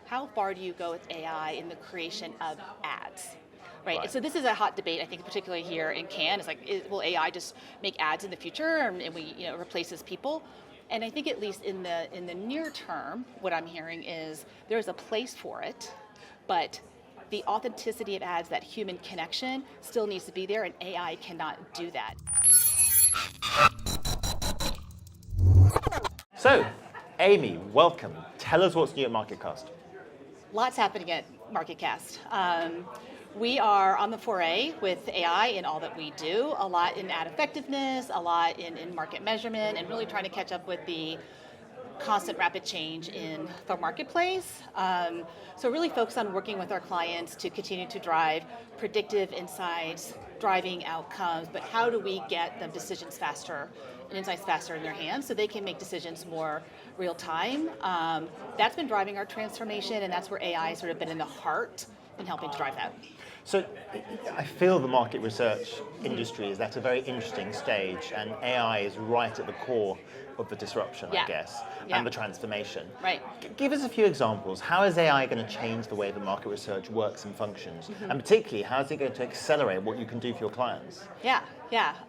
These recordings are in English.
how far do you go with AI in the creation of ads? Right. So this is a hot debate, I think, particularly here in Cannes. It's like, will AI just make ads in the future, and we, replaces people? And I think at least in the near term, what I'm hearing is there's a place for it, but the authenticity of ads, that human connection, still needs to be there, and AI cannot do that. So, Amy, welcome. Tell us what's new at MarketCast. Lots happening at MarketCast. We are on the foray with AI in all that we do, a lot in ad effectiveness, a lot in market measurement, and really trying to catch up with the constant rapid change in the marketplace. So really focus on working with our clients to continue to drive predictive insights, driving outcomes, but how do we get them decisions faster and insights faster in their hands so they can make decisions more real time. That's been driving our transformation, and that's where AI has sort of been in the heart in helping to drive that. So I feel the market research industry is at a very interesting stage, and AI is right at the core of the disruption, I guess, and the transformation. Right. Give us a few examples. How is AI going to change the way that market research works and functions? And particularly, how is it going to accelerate what you can do for your clients? Yeah.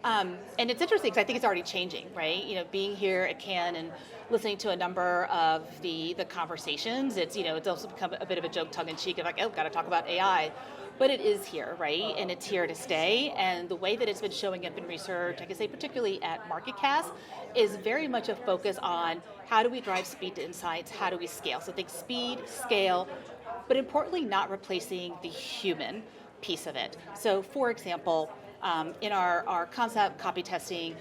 And it's interesting because I think it's already changing, right? Being here at Cannes and listening to a number of the conversations, it's also become a bit of a joke, tongue-in-cheek, of like, oh, got to talk about AI. But it is here, right? And it's here to stay. And the way that it's been showing up in research, I can say particularly at MarketCast, is very much a focus on how do we drive speed to insights, how do we scale? So think speed, scale, but importantly not replacing the human piece of it. So for example, in our concept copy testing,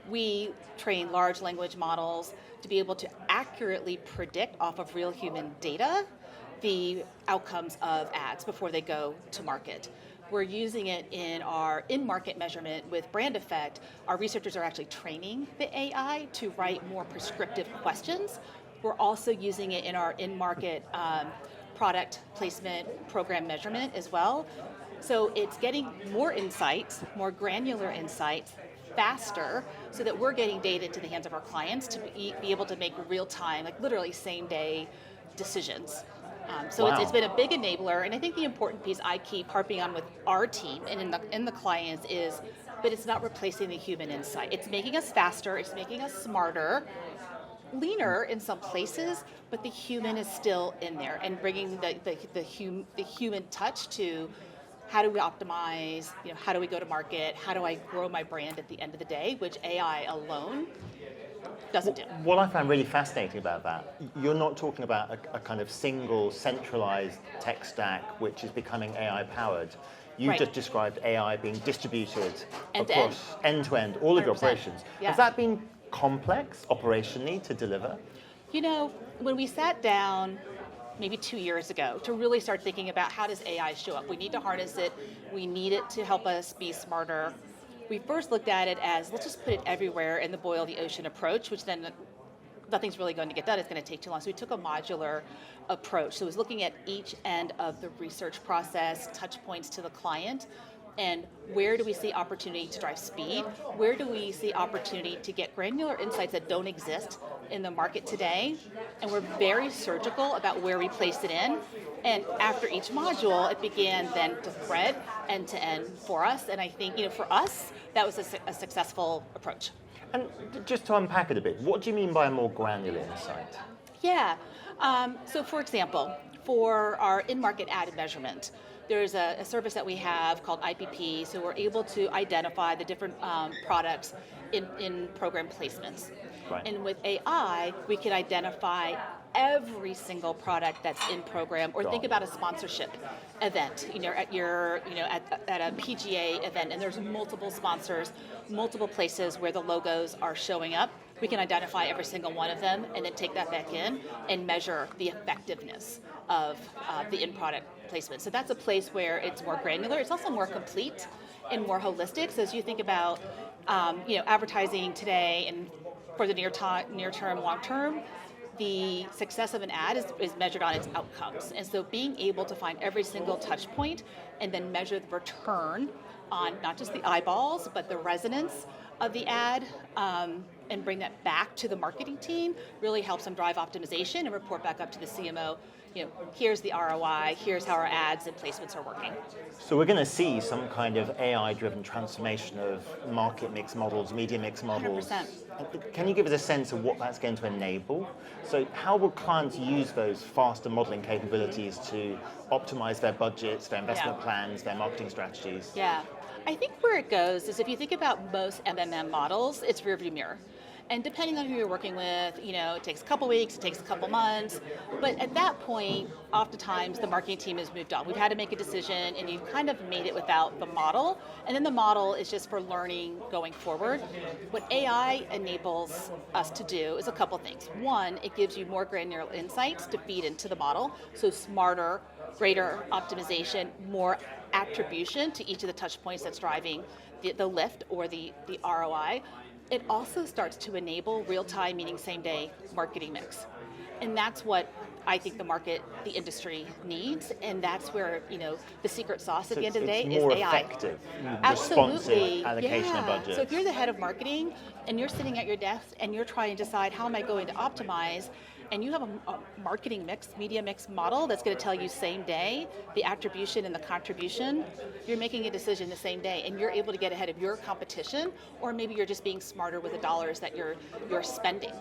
we train large language models to be able to accurately predict off of real human data the outcomes of ads before they go to market. We're using it in our in-market measurement with brand effect. Our researchers are actually training the AI to write more prescriptive questions. We're also using it in our in-market product placement program measurement as well. So it's getting more insights, more granular insights, faster, so that we're getting data into the hands of our clients to be able to make real-time, like literally same-day decisions. So wow. It's been a big enabler, and I think the important piece I keep harping on with our team and in the clients is that it's not replacing the human insight. It's making us faster, it's making us smarter, leaner in some places, but the human is still in there, and bringing the human touch to how do we optimize, how do we go to market, how do I grow my brand at the end of the day, which AI alone doesn't do. What I find really fascinating about that, you're not talking about a kind of single centralized tech stack which is becoming AI powered. You just described AI being distributed across end-to-end, all of your operations. Has that been complex operationally to deliver? When we sat down maybe 2 years ago to really start thinking about how does AI show up, we need to harness it, we need it to help us be smarter. We first looked at it as, let's just put it everywhere and the boil the ocean approach, which then nothing's really going to get done. It's going to take too long. So we took a modular approach. So it was looking at each end of the research process, touch points to the client, and where do we see opportunity to drive speed? Where do we see opportunity to get granular insights that don't exist in the market today? And we're very surgical about where we place it in. And after each module, it began then to thread end to end for us. And I think, for us, that was a successful approach. And just to unpack it a bit, what do you mean by a more granular insight? Yeah. So for example, for our in-market ad measurement, there's a service that we have called IPP, so we're able to identify the different products in program placements. Right. And with AI, we can identify every single product that's in program, or think about a sponsorship event, at a PGA event, and there's multiple sponsors, multiple places where the logos are showing up. We can identify every single one of them and then take that back in and measure the effectiveness of the in-product placement. So that's a place where it's more granular. It's also more complete and more holistic. So as you think about advertising today and for the near term, long term, the success of an ad is measured on its outcomes. And so being able to find every single touch point and then measure the return on not just the eyeballs, but the resonance of the ad and bring that back to the marketing team really helps them drive optimization and report back up to the CMO. Here's the ROI, here's how our ads and placements are working. So we're going to see some kind of AI-driven transformation of market mix models, media mix models. 100%. Can you give us a sense of what that's going to enable? So how will clients use those faster modeling capabilities to optimize their budgets, their investment plans, their marketing strategies? Yeah, I think where it goes is if you think about most MMM models, it's rearview mirror. And depending on who you're working with, it takes a couple weeks, it takes a couple months. But at that point, oftentimes the marketing team has moved on. We've had to make a decision and you've kind of made it without the model. And then the model is just for learning going forward. What AI enables us to do is a couple things. One, it gives you more granular insights to feed into the model. So smarter, greater optimization, more attribution to each of the touch points that's driving the lift or the ROI. It also starts to enable real-time, meaning same-day marketing mix. And that's what I think the industry needs, and that's where, the secret sauce at the end of the day is AI. It's more effective, responsive allocation of budget. So if you're the head of marketing, and you're sitting at your desk, and you're trying to decide how am I going to optimize, and you have a marketing mix, media mix model that's going to tell you same day, the attribution and the contribution, you're making a decision the same day, and you're able to get ahead of your competition, or maybe you're just being smarter with the dollars that you're spending.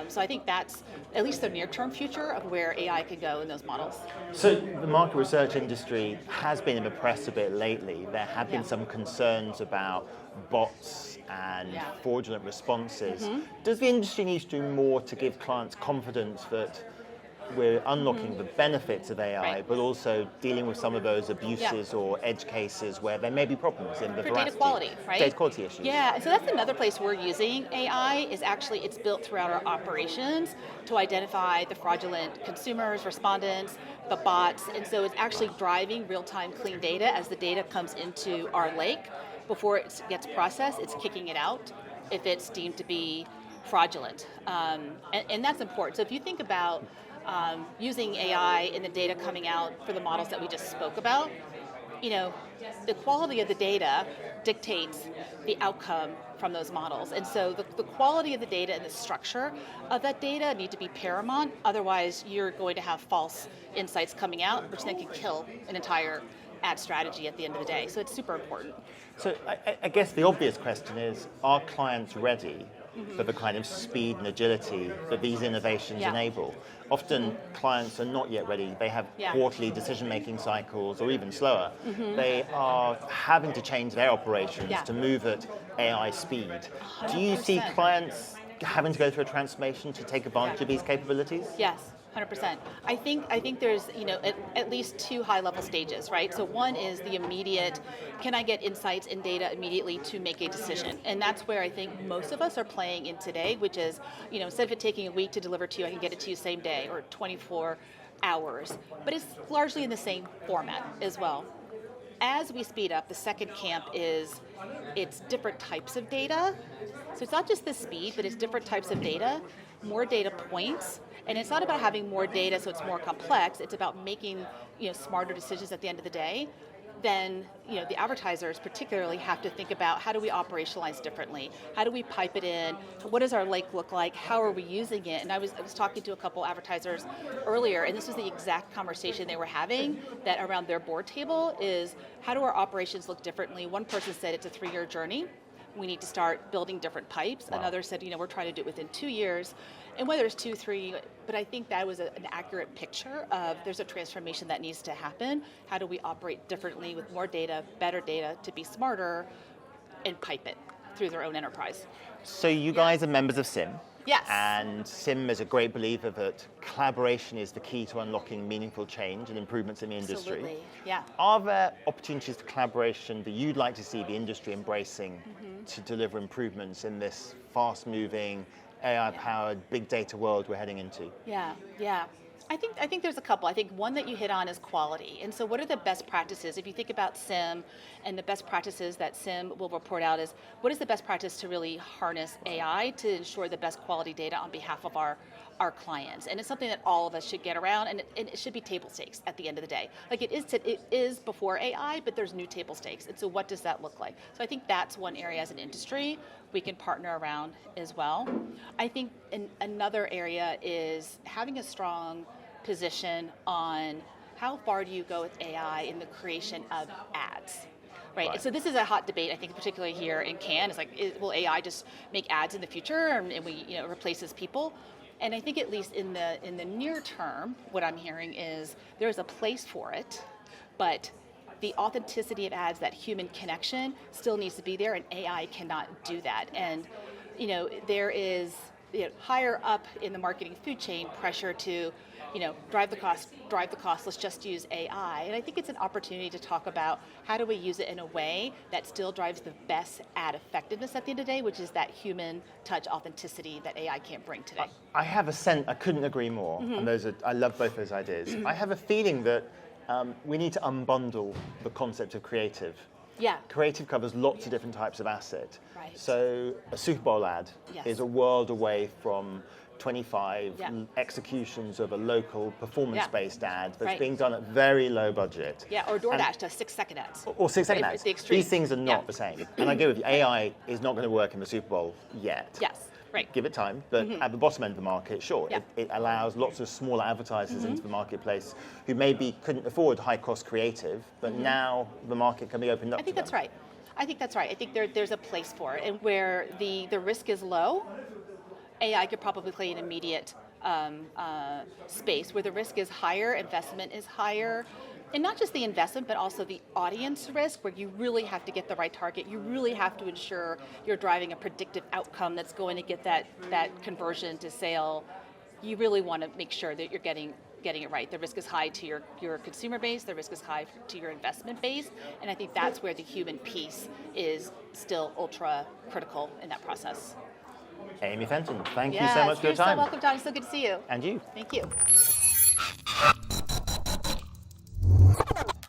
So I think that's at least the near-term future of where AI can go in those models. So the market research industry has been in the press a bit lately. There have been some concerns about bots and fraudulent responses. Does the industry need to do more to give clients confidence that we're unlocking the benefits of AI, but also dealing with some of those abuses or edge cases where there may be problems in the veracity? Data quality, right? Data quality issues. Yeah, so that's another place we're using AI is actually it's built throughout our operations to identify the fraudulent consumers, respondents, the bots, and so it's actually driving real-time clean data as the data comes into our lake. Before it gets processed, it's kicking it out if it's deemed to be fraudulent. And that's important. So if you think about using AI and the data coming out for the models that we just spoke about, the quality of the data dictates the outcome from those models. And so the quality of the data and the structure of that data need to be paramount. Otherwise, you're going to have false insights coming out, which then can kill an entire ad strategy at the end of the day. So it's super important. So I guess the obvious question is, are clients ready for the kind of speed and agility that these innovations enable? Often clients are not yet ready. They have quarterly decision-making cycles or even slower. They are having to change their operations to move at AI speed. 100%. Do you see clients having to go through a transformation to take advantage of these capabilities? Yes. 100%. I think there's at least two high-level stages, right? So one is the immediate, can I get insights and data immediately to make a decision? And that's where I think most of us are playing in today, which is, instead of it taking a week to deliver to you, I can get it to you same day or 24 hours. But it's largely in the same format as well. As we speed up, the second camp is it's different types of data. So it's not just the speed, but it's different types of data, more data points. And it's not about having more data so it's more complex, it's about making smarter decisions at the end of the day. Then the advertisers particularly have to think about how do we operationalize differently? How do we pipe it in? What does our lake look like? How are we using it? And I was talking to a couple advertisers earlier, and this was the exact conversation they were having, that around their board table is how do our operations look differently? One person said it's a 3-year journey. We need to start building different pipes. Wow. Another said, we're trying to do it within 2 years. And whether it's 2, 3, but I think that was an accurate picture of there's a transformation that needs to happen. How do we operate differently with more data, better data, to be smarter and pipe it through their own enterprise? So you guys are members of CIMM. Yes. And CIMM is a great believer that collaboration is the key to unlocking meaningful change and improvements in the industry. Absolutely, yeah. Are there opportunities for collaboration that you'd like to see the industry embracing to deliver improvements in this fast-moving, AI-powered, big data world we're heading into? Yeah. I think there's a couple. I think one that you hit on is quality. And so what are the best practices? If you think about CIMM and the best practices that CIMM will report out is, what is the best practice to really harness AI to ensure the best quality data on behalf of our our clients. And it's something that all of us should get around, and it should be table stakes at the end of the day. Like it is before AI, but there's new table stakes. And so what does that look like? So I think that's one area as an industry we can partner around as well. I think another area is having a strong position on how far do you go with AI in the creation of ads? Right. So this is a hot debate, I think, particularly here in Cannes. It's like, will AI just make ads in the future, and we, replaces people? And I think at least in the near term, what I'm hearing is there's a place for it, but the authenticity of ads, that human connection, still needs to be there, and AI cannot do that. And there is higher up in the marketing food chain pressure to drive the cost, let's just use AI. And I think it's an opportunity to talk about how do we use it in a way that still drives the best ad effectiveness at the end of the day, which is that human touch authenticity that AI can't bring today. I have a sense, I couldn't agree more, and I love both those ideas. I have a feeling that we need to unbundle the concept of creative. Yeah. Creative covers lots of different types of asset. Right. So a Super Bowl ad is a world away from 25 executions of a local performance-based ad that's being done at very low budget. Yeah, or DoorDash does 6-second ads. Or 6-second ads. The extreme. These things are not the same. And I agree with you, AI is not going to work in the Super Bowl yet. Yes, right. Give it time, but at the bottom end of the market, sure, it allows lots of smaller advertisers into the marketplace who maybe couldn't afford high-cost creative, but now the market can be opened up to them. That's right. I think that's right. I think there's a place for it, and where the risk is low, AI could probably play an immediate space. Where the risk is higher, investment is higher, and not just the investment, but also the audience risk, where you really have to get the right target. You really have to ensure you're driving a predictive outcome that's going to get that conversion to sale. You really want to make sure that you're getting it right. The risk is high to your consumer base, the risk is high to your investment base, and I think that's where the human piece is still ultra critical in that process. Amy Fenton, thank you so much for your time. You're so welcome, John. It's so good to see you. And you. Thank you.